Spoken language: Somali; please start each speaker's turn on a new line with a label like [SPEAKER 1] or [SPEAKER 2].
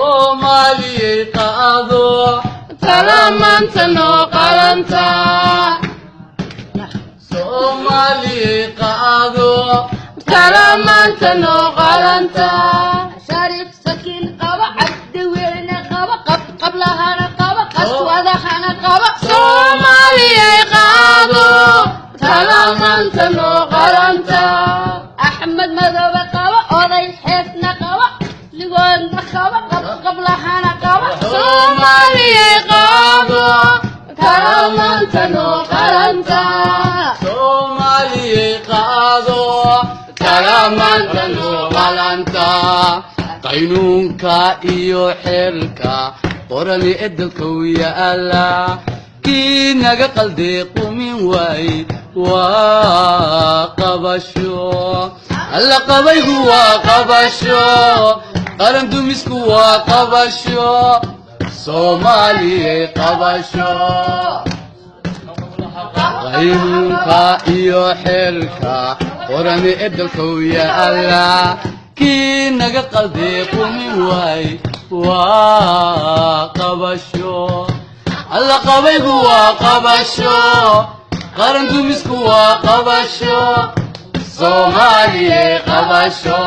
[SPEAKER 1] Somali qaado talamanta no qalanta Somali qaado talamanta no qalanta
[SPEAKER 2] شريف سكين قبا عبد وين قبا قبلها قبا قسوة حنا قبا
[SPEAKER 1] Somali qaado talamanta no qalanta
[SPEAKER 2] أحمد مذهب قبا أضي حفنا قبا لقون قبا قبلها قبا
[SPEAKER 1] Somali qaado talamanta no qalanta Somali qaado talamanta no qalanta qaynunka iyo xilka qorani edalka yaala kii naga qalday qumin waay waa qabasho alla qabaygu waa qabasho qaran dumisku waa qabasho Somali qabasho qaynunka iyo xilka qorani edalka yaala kii naga qalday qumin waay waa qabasho alla qabaygu waa qabasho qaran dumisku waa qabasho Somali qabasho